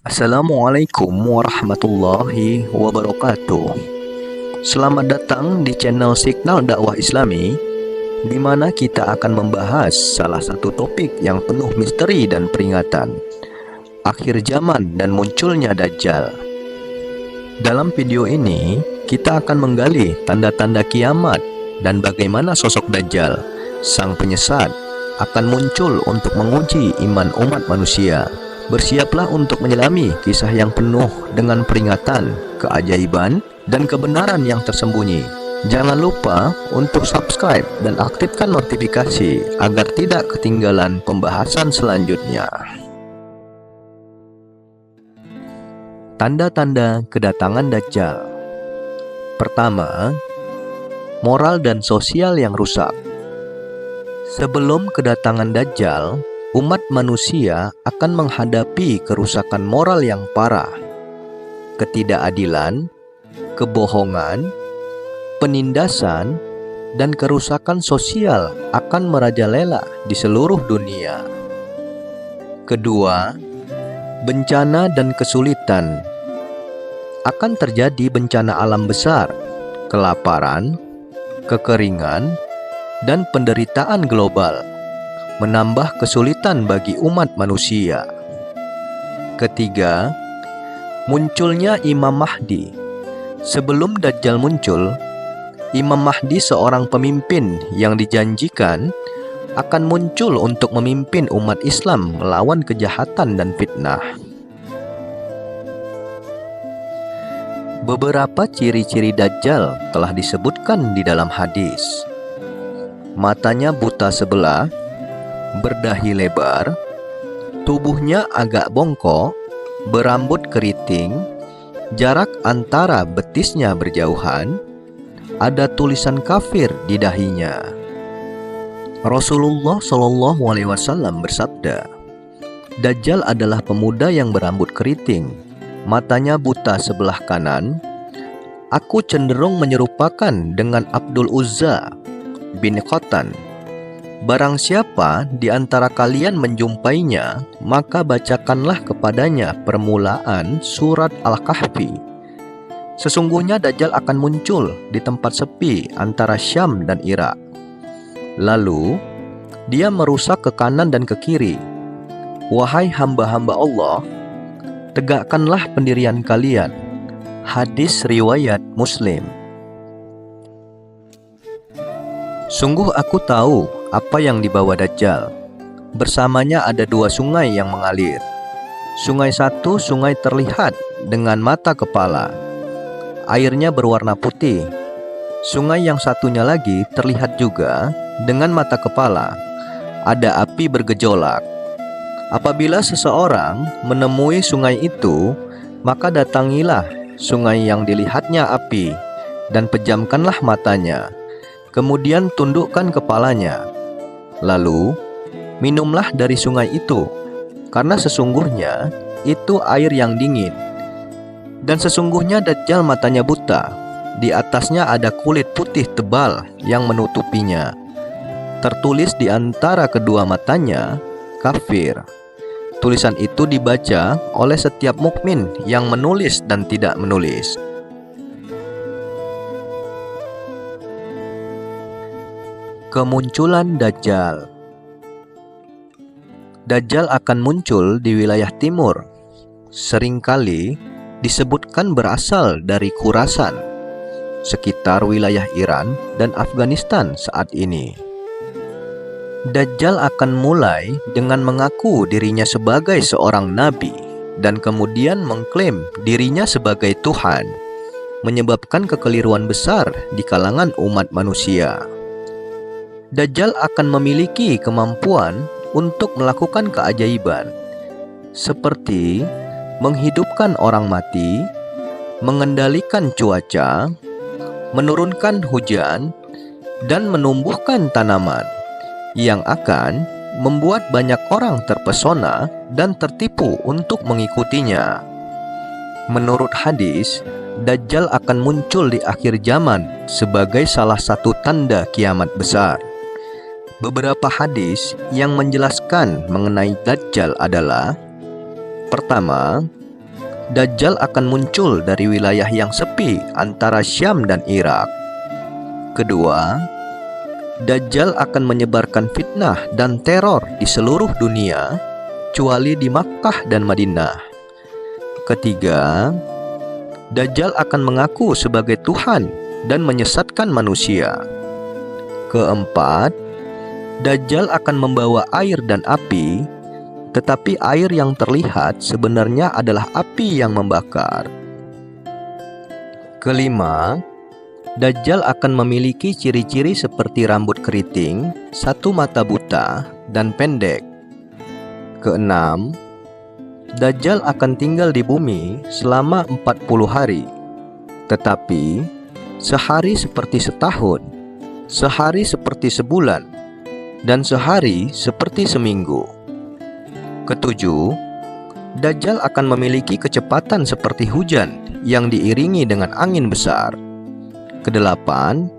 Assalamualaikum warahmatullahi wabarakatuh. Selamat datang di channel Signal Dakwah Islami, di mana kita akan membahas salah satu topik yang penuh misteri dan peringatan, akhir zaman dan munculnya Dajjal. Dalam video ini, kita akan menggali tanda-tanda kiamat dan bagaimana sosok Dajjal, sang penyesat, akan muncul untuk menguji iman umat manusia. Bersiaplah untuk menyelami kisah yang penuh dengan peringatan, keajaiban, dan kebenaran yang tersembunyi. Jangan lupa untuk subscribe dan aktifkan notifikasi agar tidak ketinggalan pembahasan selanjutnya. Tanda-tanda kedatangan Dajjal. Pertama, moral dan sosial yang rusak. Sebelum kedatangan Dajjal, umat manusia akan menghadapi kerusakan moral yang parah, ketidakadilan, kebohongan, penindasan, dan kerusakan sosial akan merajalela di seluruh dunia. Kedua, bencana dan kesulitan. Akan terjadi bencana alam besar, kelaparan, kekeringan, dan penderitaan global, menambah kesulitan bagi umat manusia. Ketiga, munculnya Imam Mahdi. Sebelum Dajjal muncul, Imam Mahdi seorang pemimpin yang dijanjikan akan muncul untuk memimpin umat Islam melawan kejahatan dan fitnah. Beberapa ciri-ciri Dajjal telah disebutkan di dalam hadis. Matanya buta sebelah, berdahi lebar, tubuhnya agak bongkok, berambut keriting, jarak antara betisnya berjauhan, ada tulisan kafir di dahinya. Rasulullah SAW bersabda, Dajjal adalah pemuda yang berambut keriting, matanya buta sebelah kanan. Aku cenderung menyerupakan dengan Abdul Uzza bin Khotan. Barang siapa di antara kalian menjumpainya, maka bacakanlah kepadanya permulaan surat Al-Kahfi. Sesungguhnya Dajjal akan muncul di tempat sepi antara Syam dan Irak. Lalu, dia merusak ke kanan dan ke kiri. Wahai hamba-hamba Allah, tegakkanlah pendirian kalian. Hadis riwayat Muslim. Sungguh aku tahu apa yang dibawa Dajjal. Bersamanya ada dua sungai yang mengalir. Sungai satu sungai terlihat dengan mata kepala. Airnya berwarna putih. Sungai yang satunya lagi terlihat juga dengan mata kepala. Ada api bergejolak. Apabila seseorang menemui sungai itu, maka datangilah sungai yang dilihatnya api dan pejamkanlah matanya. Kemudian tundukkan kepalanya. Lalu, minumlah dari sungai itu, karena sesungguhnya itu air yang dingin. Dan sesungguhnya Dajjal matanya buta. Di atasnya ada kulit putih tebal yang menutupinya. Tertulis di antara kedua matanya, kafir. Tulisan itu dibaca oleh setiap mukmin yang menulis dan tidak menulis. Kemunculan Dajjal. Dajjal akan muncul di wilayah timur. Seringkali disebutkan berasal dari Khurasan, sekitar wilayah Iran dan Afghanistan saat ini. Dajjal akan mulai dengan mengaku dirinya sebagai seorang nabi dan kemudian mengklaim dirinya sebagai Tuhan, menyebabkan kekeliruan besar di kalangan umat manusia. Dajjal akan memiliki kemampuan untuk melakukan keajaiban, seperti menghidupkan orang mati, mengendalikan cuaca, menurunkan hujan, dan menumbuhkan tanaman, yang akan membuat banyak orang terpesona dan tertipu untuk mengikutinya. Menurut hadis, Dajjal akan muncul di akhir zaman sebagai salah satu tanda kiamat besar. Beberapa hadis yang menjelaskan mengenai Dajjal adalah: pertama, Dajjal akan muncul dari wilayah yang sepi antara Syam dan Irak. Kedua, Dajjal akan menyebarkan fitnah dan teror di seluruh dunia, kecuali di Makkah dan Madinah. Ketiga, Dajjal akan mengaku sebagai Tuhan dan menyesatkan manusia. Keempat, Dajjal akan membawa air dan api, tetapi air yang terlihat sebenarnya adalah api yang membakar. Kelima, Dajjal akan memiliki ciri-ciri seperti rambut keriting, satu mata buta, dan pendek. Keenam, Dajjal akan tinggal di bumi selama 40 hari. Tetapi, sehari seperti setahun, sehari seperti sebulan, dan sehari seperti seminggu. Ketujuh, Dajjal akan memiliki kecepatan seperti hujan yang diiringi dengan angin besar. Kedelapan,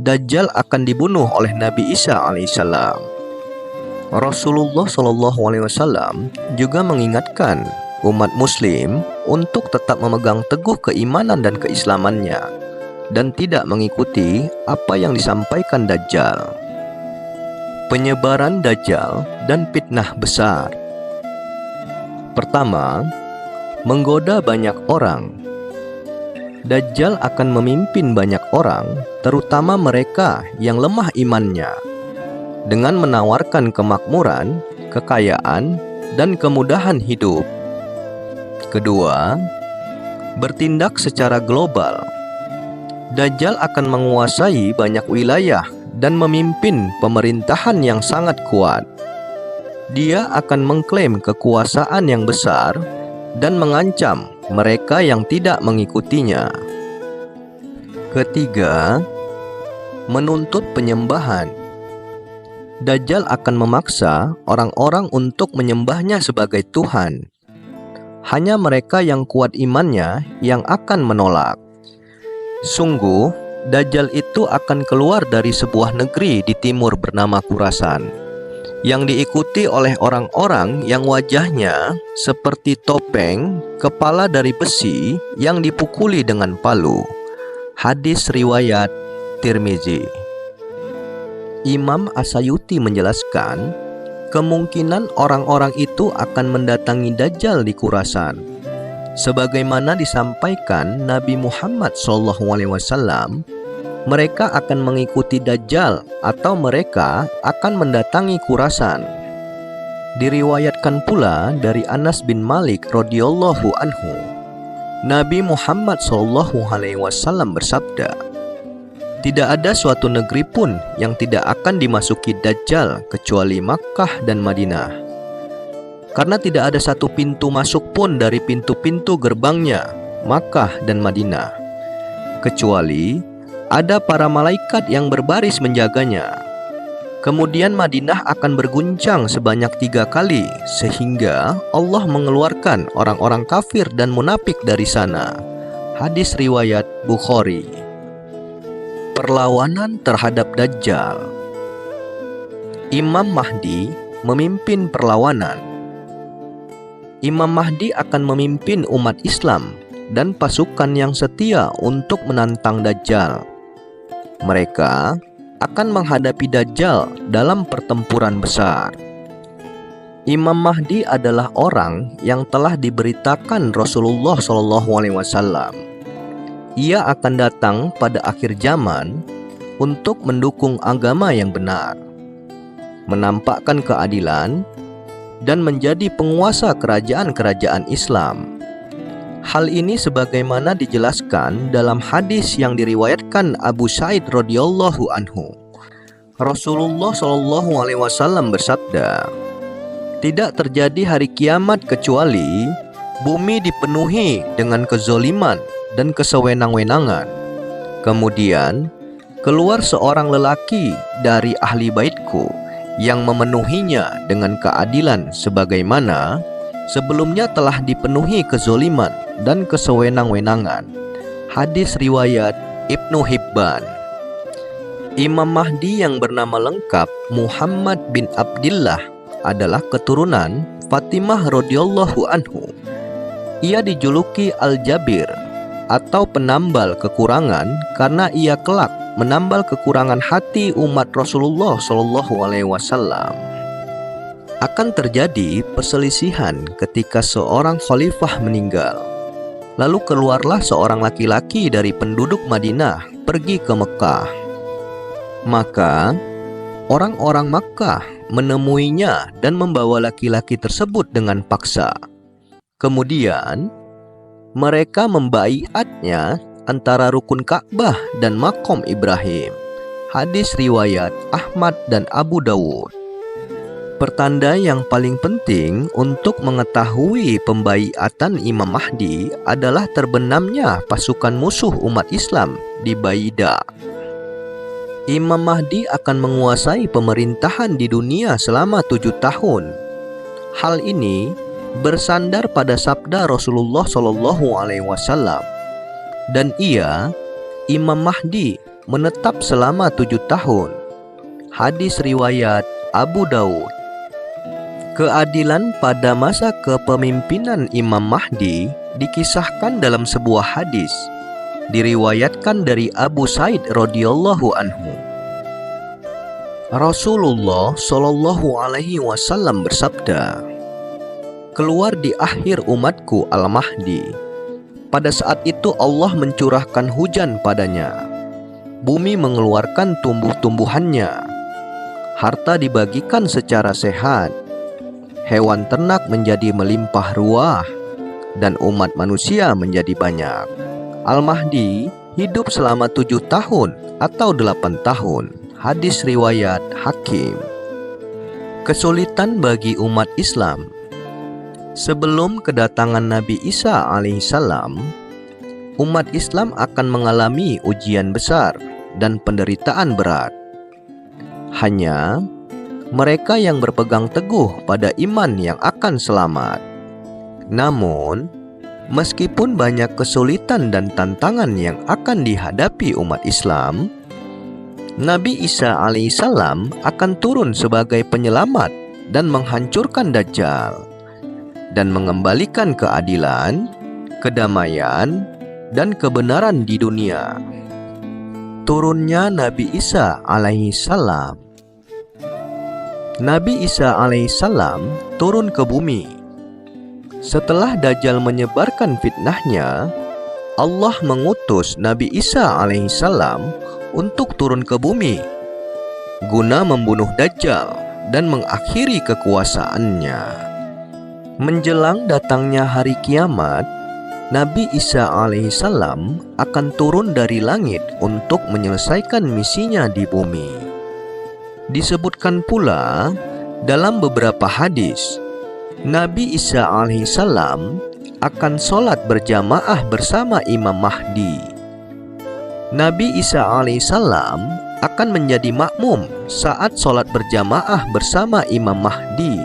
Dajjal akan dibunuh oleh Nabi Isa alaihissalam. Rasulullah SAW juga mengingatkan umat muslim untuk tetap memegang teguh keimanan dan keislamannya dan tidak mengikuti apa yang disampaikan Dajjal. Penyebaran Dajjal dan fitnah besar. Pertama, menggoda banyak orang. Dajjal akan memimpin banyak orang, terutama mereka yang lemah imannya, dengan menawarkan kemakmuran, kekayaan, dan kemudahan hidup. Kedua, bertindak secara global. Dajjal akan menguasai banyak wilayah dan memimpin pemerintahan yang sangat kuat. Dia akan mengklaim kekuasaan yang besar dan mengancam mereka yang tidak mengikutinya. Ketiga, menuntut penyembahan. Dajjal akan memaksa orang-orang untuk menyembahnya sebagai Tuhan. Hanya mereka yang kuat imannya yang akan menolak. Sungguh, Dajjal itu akan keluar dari sebuah negeri di timur bernama Khurasan, yang diikuti oleh orang-orang yang wajahnya seperti topeng, kepala dari besi yang dipukuli dengan palu. Hadis riwayat Tirmizi. Imam Asyuti menjelaskan, kemungkinan orang-orang itu akan mendatangi Dajjal di Khurasan. Sebagaimana disampaikan Nabi Muhammad SAW, mereka akan mengikuti Dajjal atau mereka akan mendatangi Khurasan. Diriwayatkan pula dari Anas bin Malik radhiyallahu anhu, Nabi Muhammad SAW bersabda, tidak ada suatu negeri pun yang tidak akan dimasuki Dajjal kecuali Makkah dan Madinah. Karena tidak ada satu pintu masuk pun dari pintu-pintu gerbangnya, Makkah dan Madinah, kecuali ada para malaikat yang berbaris menjaganya. Kemudian Madinah akan berguncang sebanyak 3 kali, sehingga Allah mengeluarkan orang-orang kafir dan munafik dari sana. Hadis riwayat Bukhari. Perlawanan terhadap Dajjal. Imam Mahdi memimpin perlawanan. Imam Mahdi akan memimpin umat Islam dan pasukan yang setia untuk menantang Dajjal. Mereka akan menghadapi Dajjal dalam pertempuran besar. Imam Mahdi adalah orang yang telah diberitakan Rasulullah SAW. Ia akan datang pada akhir zaman untuk mendukung agama yang benar, menampakkan keadilan, dan menjadi penguasa kerajaan-kerajaan Islam. Hal ini sebagaimana dijelaskan dalam hadis yang diriwayatkan Abu Sa'id radhiyallahu anhu. Rasulullah SAW bersabda, tidak terjadi hari kiamat kecuali bumi dipenuhi dengan kezoliman dan kesewenang-wenangan. Kemudian keluar seorang lelaki dari ahli baitku yang memenuhinya dengan keadilan sebagaimana sebelumnya telah dipenuhi kezoliman dan kesewenang-wenangan. Hadis riwayat Ibnu Hibban. Imam Mahdi yang bernama lengkap Muhammad bin Abdillah adalah keturunan Fatimah radhiyallahu anhu. Ia dijuluki Al-Jabir atau penambal kekurangan karena ia kelak menambal kekurangan hati umat Rasulullah SAW. Akan terjadi perselisihan ketika seorang khalifah meninggal. Lalu keluarlah seorang laki-laki dari penduduk Madinah pergi ke Mekah. Maka orang-orang Makkah menemuinya dan membawa laki-laki tersebut dengan paksa. Kemudian mereka membaiatnya antara rukun Ka'bah dan Maqam Ibrahim. Hadis riwayat Ahmad dan Abu Dawud. Pertanda yang paling penting untuk mengetahui pembaiatan Imam Mahdi adalah terbenamnya pasukan musuh umat Islam di Baida. Imam Mahdi akan menguasai pemerintahan di dunia selama 7 tahun. Hal ini bersandar pada sabda Rasulullah SAW, dan Imam Mahdi menetap selama 7 tahun. Hadis riwayat Abu Dawud. Keadilan pada masa kepemimpinan Imam Mahdi dikisahkan dalam sebuah hadis diriwayatkan dari Abu Sa'id radhiyallahu anhu. Rasulullah Shallallahu alaihi wasallam bersabda, "Keluar di akhir umatku Al-Mahdi. Pada saat itu Allah mencurahkan hujan padanya. Bumi mengeluarkan tumbuh-tumbuhannya. Harta dibagikan secara sehat. Hewan ternak menjadi melimpah ruah, dan umat manusia menjadi banyak." Al-Mahdi hidup selama 7 tahun atau 8 tahun. Hadis riwayat Hakim. Kesulitan bagi umat Islam. Sebelum kedatangan Nabi Isa alaihissalam, umat Islam akan mengalami ujian besar dan penderitaan berat. Hanya mereka yang berpegang teguh pada iman yang akan selamat. Namun, meskipun banyak kesulitan dan tantangan yang akan dihadapi umat Islam, Nabi Isa alaihissalam akan turun sebagai penyelamat dan menghancurkan Dajjal dan mengembalikan keadilan, kedamaian, dan kebenaran di dunia. Turunnya Nabi Isa alaihissalam. Nabi Isa alaihissalam turun ke bumi. Setelah Dajjal menyebarkan fitnahnya, Allah mengutus Nabi Isa alaihissalam untuk turun ke bumi guna membunuh Dajjal dan mengakhiri kekuasaannya. Menjelang datangnya hari kiamat, Nabi Isa alaihissalam akan turun dari langit untuk menyelesaikan misinya di bumi. Disebutkan pula dalam beberapa hadis, Nabi Isa alaihissalam akan sholat berjamaah bersama Imam Mahdi. Nabi Isa alaihissalam akan menjadi makmum saat sholat berjamaah bersama Imam Mahdi.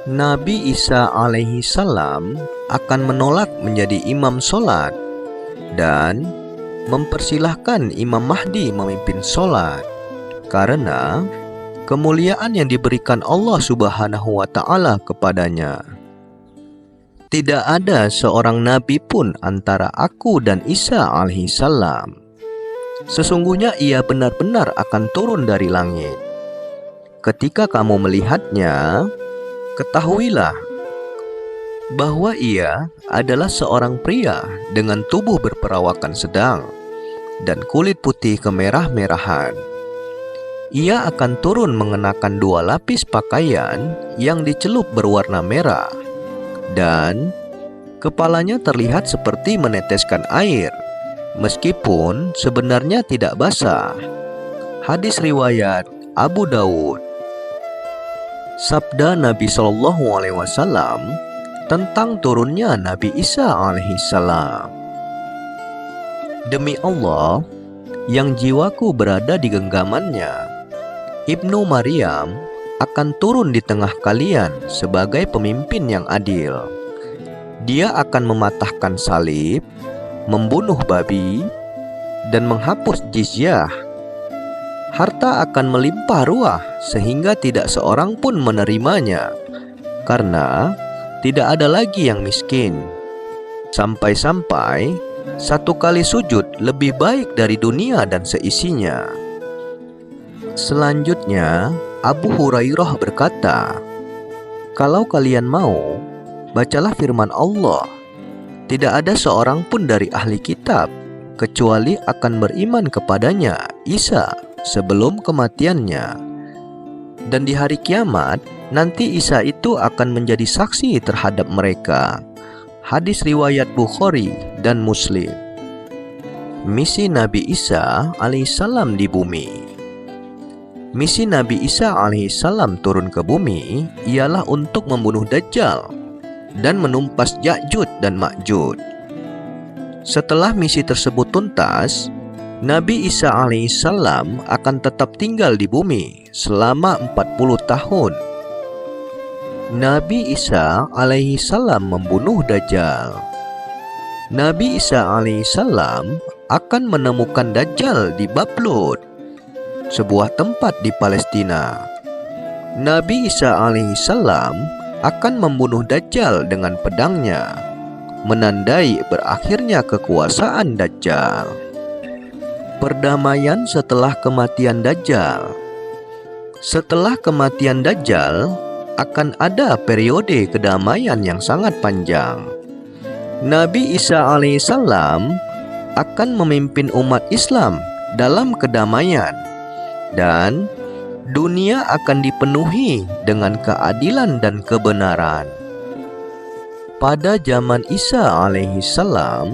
Nabi Isa alaihissalam akan menolak menjadi imam sholat dan mempersilahkan Imam Mahdi memimpin sholat, karena kemuliaan yang diberikan Allah Subhanahu wa Ta'ala kepadanya. Tidak ada seorang nabi pun antara aku dan Isa alaihissalam. Sesungguhnya ia benar-benar akan turun dari langit. Ketika kamu melihatnya, ketahuilah bahwa ia adalah seorang pria dengan tubuh berperawakan sedang dan kulit putih kemerah-merahan. Ia akan turun mengenakan 2 lapis pakaian yang dicelup berwarna merah, dan kepalanya terlihat seperti meneteskan air, meskipun sebenarnya tidak basah. Hadis riwayat Abu Dawud. Sabda Nabi SAW tentang turunnya Nabi Isa alaihissalam. Demi Allah yang jiwaku berada di genggamannya, Ibnu Maryam akan turun di tengah kalian sebagai pemimpin yang adil. Dia akan mematahkan salib, membunuh babi, dan menghapus jizyah. Harta akan melimpah ruah sehingga tidak seorang pun menerimanya, karena Tidak ada lagi yang miskin. Sampai-sampai 1 kali sujud lebih baik dari dunia dan seisinya. Selanjutnya, Abu Hurairah berkata, "Kalau kalian mau, bacalah firman Allah. Tidak ada seorang pun dari ahli kitab kecuali akan beriman kepadanya, Isa, sebelum kematiannya. Dan di hari kiamat, nanti Isa itu akan menjadi saksi terhadap mereka." Hadis riwayat Bukhari dan Muslim. Misi Nabi Isa alaihissalam di bumi. Misi Nabi Isa alaihissalam turun ke bumi ialah untuk membunuh Dajjal dan menumpas Ya'juj dan Ma'juj. Setelah misi tersebut tuntas, Nabi Isa alaihissalam akan tetap tinggal di bumi selama 40 tahun. Nabi Isa alaihissalam membunuh Dajjal. Nabi Isa alaihissalam akan menemukan Dajjal di Bablud, sebuah tempat di Palestina. Nabi Isa alaihissalam akan membunuh Dajjal dengan pedangnya, menandai berakhirnya kekuasaan Dajjal. Perdamaian setelah kematian Dajjal. Setelah kematian Dajjal, akan ada periode kedamaian yang sangat panjang. Nabi Isa alaihissalam akan memimpin umat Islam dalam kedamaian, dan dunia akan dipenuhi dengan keadilan dan kebenaran. Pada zaman Isa alaihissalam,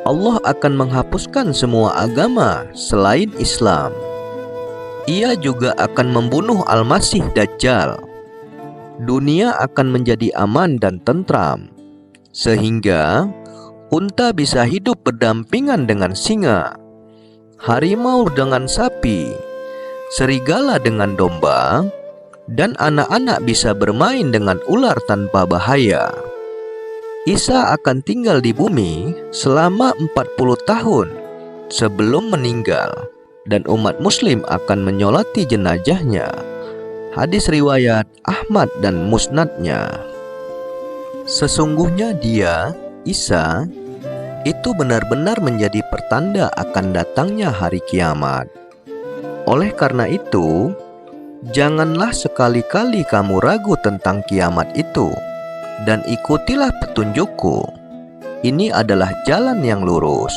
Allah akan menghapuskan semua agama selain Islam. Ia juga akan membunuh Al-Masih Dajjal. Dunia akan menjadi aman dan tentram, sehingga unta bisa hidup berdampingan dengan singa, harimau dengan sapi, serigala dengan domba, dan anak-anak bisa bermain dengan ular tanpa bahaya. Isa akan tinggal di bumi selama 40 tahun sebelum meninggal, dan umat muslim akan menyolati jenazahnya. Hadis riwayat Ahmad dan musnadnya. Sesungguhnya dia, Isa, itu benar-benar menjadi pertanda akan datangnya hari kiamat. Oleh karena itu, janganlah sekali-kali kamu ragu tentang kiamat itu, dan ikutilah petunjukku. Ini adalah jalan yang lurus.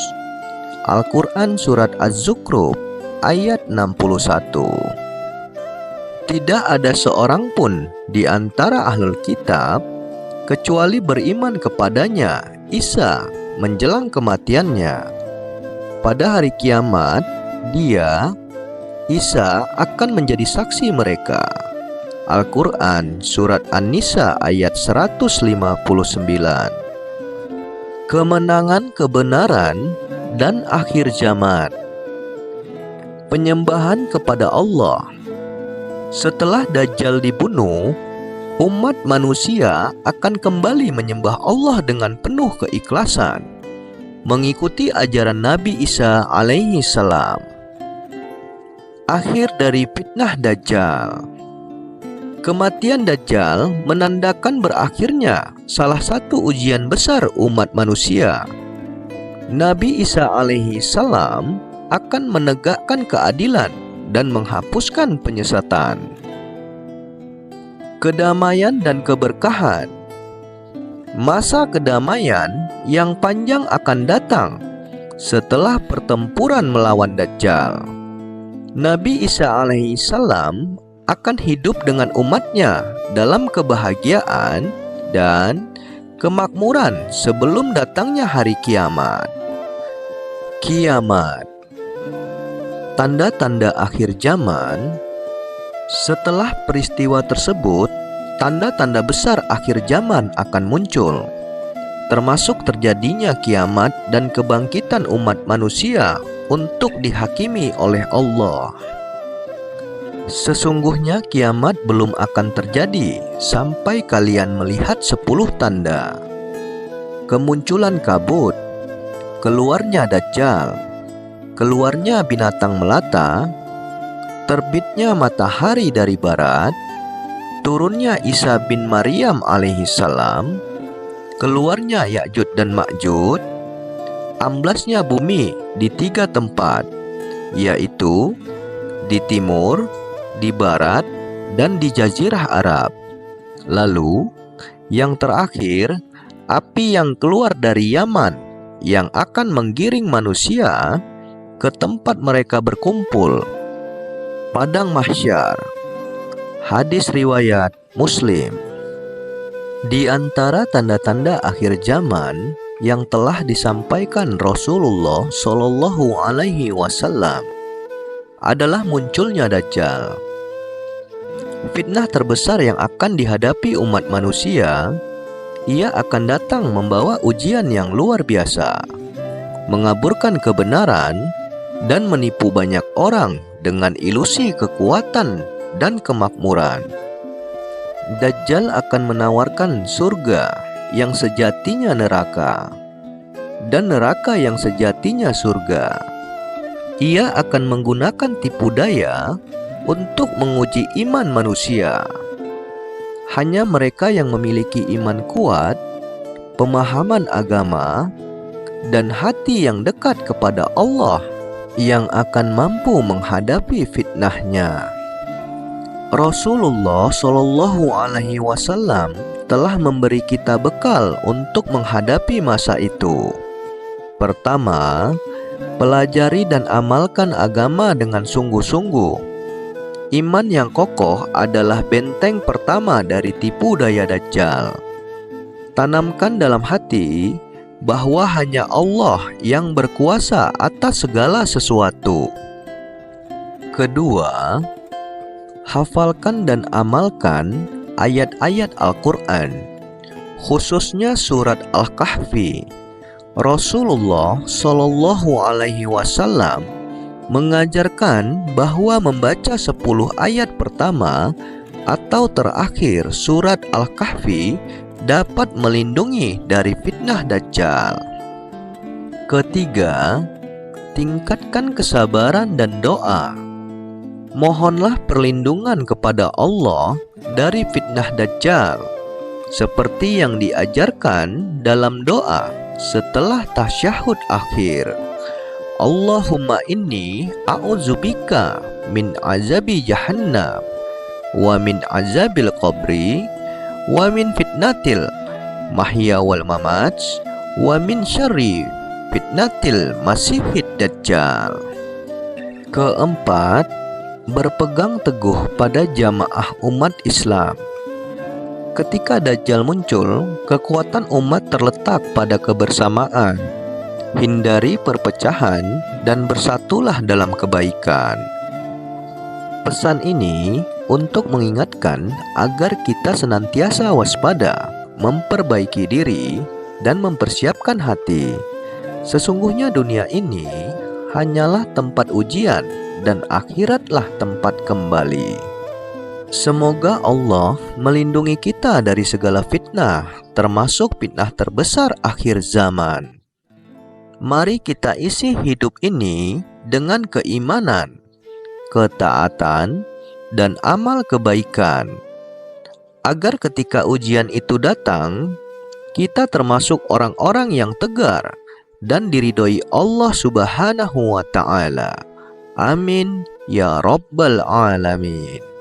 Al-Quran Surat Az-Zukhruf ayat 61. Tidak ada seorang pun di antara ahlul kitab kecuali beriman kepadanya, Isa, menjelang kematiannya. Pada hari kiamat, dia, Isa, akan menjadi saksi mereka. Al-Quran Surat An-Nisa ayat 159. Kemenangan kebenaran dan akhir zaman. Penyembahan kepada Allah. Setelah Dajjal dibunuh, umat manusia akan kembali menyembah Allah dengan penuh keikhlasan, mengikuti ajaran Nabi Isa alaihi salam. Akhir dari fitnah Dajjal. Kematian Dajjal menandakan berakhirnya salah satu ujian besar umat manusia. Nabi Isa alaihi salam akan menegakkan keadilan dan menghapuskan penyesatan. Kedamaian dan keberkahan. Masa kedamaian yang panjang akan datang setelah pertempuran melawan Dajjal. Nabi Isa alaihi salam akan hidup dengan umatnya dalam kebahagiaan dan kemakmuran sebelum datangnya hari kiamat. Kiamat. Tanda-tanda akhir zaman. Setelah peristiwa tersebut, tanda-tanda besar akhir zaman akan muncul, termasuk terjadinya kiamat dan kebangkitan umat manusia untuk dihakimi oleh Allah. Sesungguhnya kiamat belum akan terjadi sampai kalian melihat 10 tanda. Kemunculan kabut, keluarnya Dajjal, keluarnya binatang melata, terbitnya matahari dari barat, turunnya Isa bin Maryam alaihissalam, keluarnya Ya'jud dan Ma'jud, amblasnya bumi di 3 tempat, yaitu di timur, di barat, dan di Jazirah Arab. Lalu, yang terakhir, api yang keluar dari Yaman yang akan menggiring manusia ke tempat mereka berkumpul, padang mahsyar. Hadis riwayat Muslim. Di antara tanda-tanda akhir zaman yang telah disampaikan Rasulullah Shallallahu Alaihi Wasallam adalah munculnya Dajjal. Fitnah terbesar yang akan dihadapi umat manusia, ia akan datang membawa ujian yang luar biasa, mengaburkan kebenaran, dan menipu banyak orang dengan ilusi kekuatan dan kemakmuran. Dajjal akan menawarkan surga yang sejatinya neraka, dan neraka yang sejatinya surga. Ia akan menggunakan tipu daya untuk menguji iman manusia. Hanya mereka yang memiliki iman kuat, pemahaman agama, dan hati yang dekat kepada Allah yang akan mampu menghadapi fitnahnya. Rasulullah Shallallahu Alaihi Wasallam telah memberi kita bekal untuk menghadapi masa itu. Pertama, pelajari dan amalkan agama dengan sungguh-sungguh. Iman yang kokoh adalah benteng pertama dari tipu daya Dajjal. Tanamkan dalam hati bahwa hanya Allah yang berkuasa atas segala sesuatu. Kedua, hafalkan dan amalkan ayat-ayat Al-Quran, khususnya surat Al-Kahfi. Rasulullah Shallallahu Alaihi Wasallam mengajarkan bahwa membaca 10 ayat pertama atau terakhir surat Al-Kahfi dapat melindungi dari fitnah Dajjal. Ketiga, tingkatkan kesabaran dan doa. Mohonlah perlindungan kepada Allah dari fitnah Dajjal, seperti yang diajarkan dalam doa setelah tasyahud akhir. Allahumma inni a'udzubika min azabi jahannam wa min azabil qabri wa min fitnatil mahya wal mamat wa min syarri fitnatil masihid dajjal. Keempat, berpegang teguh pada jamaah umat Islam. Ketika Dajjal muncul, kekuatan umat terletak pada kebersamaan. Hindari perpecahan dan bersatulah dalam kebaikan. Pesan ini untuk mengingatkan agar kita senantiasa waspada, memperbaiki diri, dan mempersiapkan hati. Sesungguhnya dunia ini hanyalah tempat ujian dan akhiratlah tempat kembali. Semoga Allah melindungi kita dari segala fitnah, termasuk fitnah terbesar akhir zaman. Mari kita isi hidup ini dengan keimanan, ketaatan, dan amal kebaikan, agar ketika ujian itu datang, kita termasuk orang-orang yang tegar dan diridhoi Allah Subhanahu wa Ta'ala. Amin ya Rabbal Alamin.